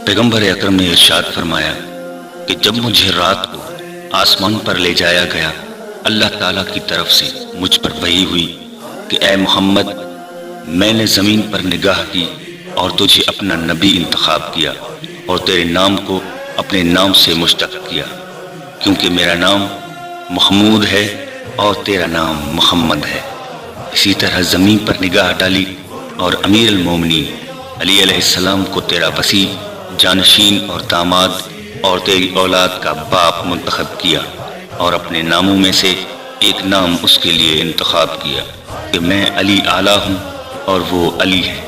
पैगंबर अकरम ने इरशाद फरमाया कि जब मुझे रात को आसमान पर ले जाया गया, अल्लाह ताला की तरफ से मुझ पर वही हुई कि ए मोहम्मद, मैंने ज़मीन पर निगाह की और तुझे अपना नबी इंतखाब किया और तेरे नाम को अपने नाम से मुश्तक किया, क्योंकि मेरा नाम महमूद है और तेरा नाम मोहम्मद है। इसी तरह ज़मीन पर निगाह डाली और अमीर अल-मोमिनीन अली अलैहिस्सलाम को तेरा वसी, जानशीन और दामाद और तेरी औलाद का बाप मुंतखब किया और अपने नामों में से एक नाम उसके लिए इंतखाब किया कि मैं अली आला हूँ और वो अली है।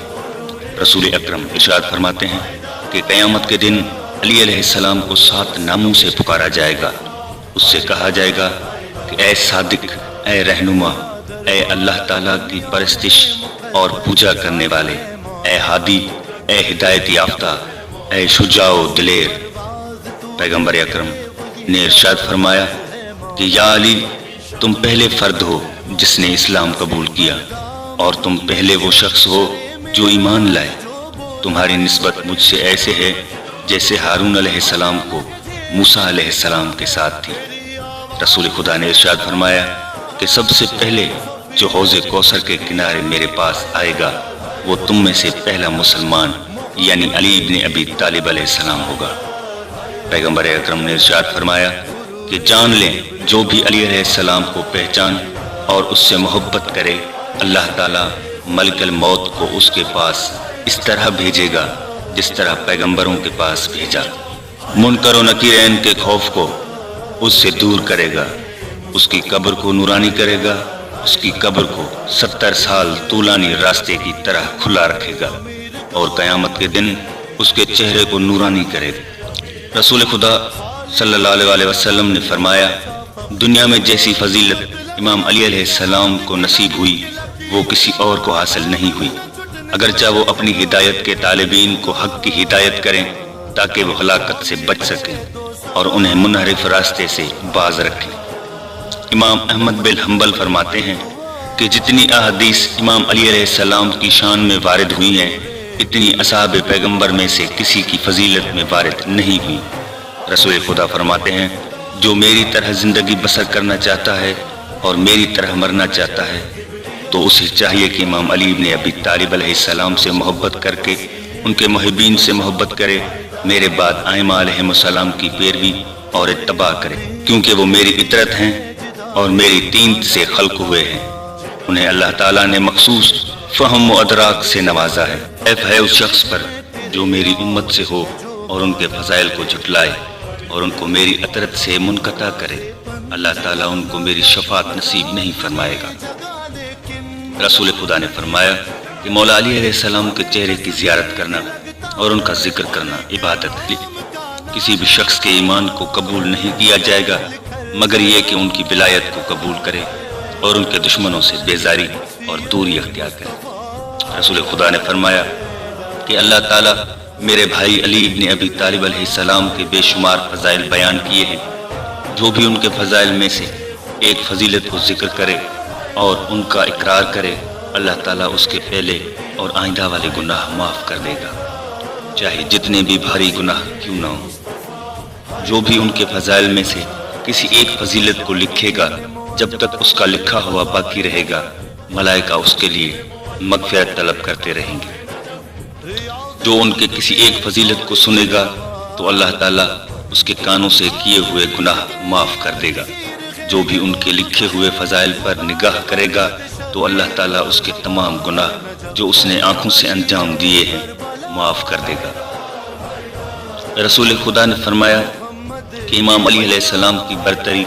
रसूल अकरम इरशाद फरमाते हैं कि क़यामत के दिन अली अलैहिस्सलाम को 7 नामों से पुकारा जाएगा। उससे कहा जाएगा कि ए सादिक, ए रहनुमा, ए अल्लाह ताला की परस्तिश और पूजा करने वाले, ए हादी, ए हिदायत याफ्ता, ए शुजाओ दिलेर। पैगंबर अकरम ने इरशाद फरमाया कि या अली, तुम पहले फ़र्द हो जिसने इस्लाम कबूल किया और तुम पहले वो शख्स हो जो ईमान लाए। तुम्हारी निस्बत मुझसे ऐसे है जैसे हारून अलैहिस्सलाम को मूसा अलैहिस्सलाम के साथ थी। रसूल खुदा ने इरशाद फरमाया कि सबसे पहले जो हौज़े कौसर के किनारे मेरे पास आएगा वो तुम में से पहला मुसलमान यानी अली इब्न अबी तालिब अलैहिस्सलाम होगा। पैगंबर अकरम ने इरशाद फरमाया कि जान लें, जो भी अली अलैहिस्सलाम को पहचान और उससे मोहब्बत करे, अल्लाह ताला मलिकल मौत को उसके पास इस तरह भेजेगा जिस तरह पैगंबरों के पास भेजा। मुनकर और नकीरैन के खौफ को उससे दूर करेगा, उसकी कब्र को नूरानी करेगा, उसकी कब्र को 70 साल तूलानी रास्ते की तरह खुला रखेगा और क़यामत के दिन उसके चेहरे को नूरानी करेगा। रसूल खुदा सल्लल्लाहु अलैहि वसल्लम ने फरमाया, दुनिया में जैसी फजीलत इमाम अली अलैहिस्सलाम को नसीब हुई वो किसी और को हासिल नहीं हुई, अगरचे वो अपनी हिदायत के तालिबीन को हक़ की हिदायत करें ताकि वो हलाकत से बच सकें और उन्हें मुनहरिफ रास्ते से बाज रखें। इमाम अहमद बिन हंबल फरमाते हैं कि जितनी अहादीस इमाम अली अलैहिस्सलाम की शान में वारिद हुई हैं, इतनी असहाब पैगंबर में से किसी की फजीलत में वारिद नहीं हुई। रसूल खुदा फरमाते हैं, जो मेरी तरह ज़िंदगी बसर करना चाहता है और मेरी तरह मरना चाहता है तो उसे चाहिए कि इमाम अली इब्न अबी तालिब अलैहिस्सलाम से मोहब्बत करके उनके मुहिब्बीन से मोहब्बत करे, मेरे बाद आइमा अलैहिस्सलाम की पैरवी और इत्तबा करे, क्योंकि वो मेरी इतरत हैं और मेरी तीन से खल्क हुए हैं। उन्हें अल्लाह ताला ने मखसूस फ़हम व अदराक से नवाजा है। ऐब है उस शख्स पर जो मेरी उम्मत से हो और उनके फ़ज़ाइल को झुटलाए और उनको मेरी अतरत से मुनक़ता करे, अल्लाह ताला उनको मेरी शफ़ाअत नसीब नहीं फरमाएगा। रसूल खुदा ने फरमाया कि मौला अली अलैहिस्सलाम के चेहरे की ज़ियारत करना और उनका जिक्र करना इबादत है। किसी भी शख्स के ईमान को कबूल नहीं किया जाएगा मगर ये कि उनकी विलायत को कबूल करे और उनके दुश्मनों से बेजारी और दूरी अख्तियार करे। रसूल खुदा ने फरमाया कि अल्लाह ताला मेरे भाई अली इब्न अबी तालिब अलैहिस्सलाम के बेशुमार फ़ज़ाइल बयान किए हैं। जो भी उनके फ़ज़ाइल में से एक फजीलत को जिक्र करे और उनका इकरार करे, अल्लाह ताला उसके पहले और आइंदा वाले गुनाह माफ़ कर देगा, चाहे जितने भी भारी गुनाह क्यों न हो। जो भी उनके फ़ज़ाइल में से किसी एक फजीलत को लिखेगा, जब तक उसका लिखा हुआ बाकी रहेगा, मलाइका उसके लिए मग़फ़िरत तलब करते रहेंगे। जो उनके किसी एक फजीलत को सुनेगा तो अल्लाह ताला उसके कानों से किए हुए गुनाह माफ़ कर देगा। जो भी उनके लिखे हुए फ़ज़ाइल पर निगाह करेगा तो अल्लाह ताला उसके तमाम गुनाह जो उसने आँखों से अंजाम दिए हैं माफ़ कर देगा। रसूल खुदा ने फरमाया कि इमाम अली अलैहिस्सलाम की बरतरी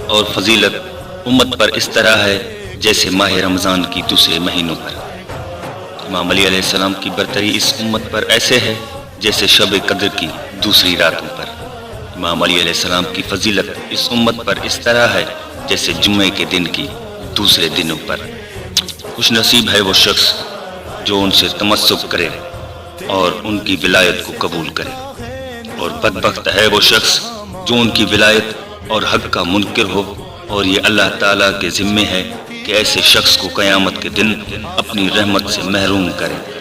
और फजीलत उम्मत पर इस तरह है जैसे माह रमज़ान की दूसरे महीनों पर। इमाम अली अलैहिस्सलाम की बरतरी इस उम्मत पर ऐसे है जैसे शब कद्र की दूसरी रातों पर। इमाम अली अलैहिस्सलाम की फजीलत इस उम्मत पर इस तरह है जैसे जुम्मे के दिन की दूसरे दिनों पर। खुश नसीब है वो शख्स जो उनसे तमस्सुक करे और उनकी विलायत को कबूल करे, और बदबख्त है वो शख्स जो उनकी विलायत और हक का मुनकिर हो और ये अल्लाह ताला के ज़िम्मे है کہ ایسے شخص کو قیامت کے دن اپنی رحمت سے محروم کرے۔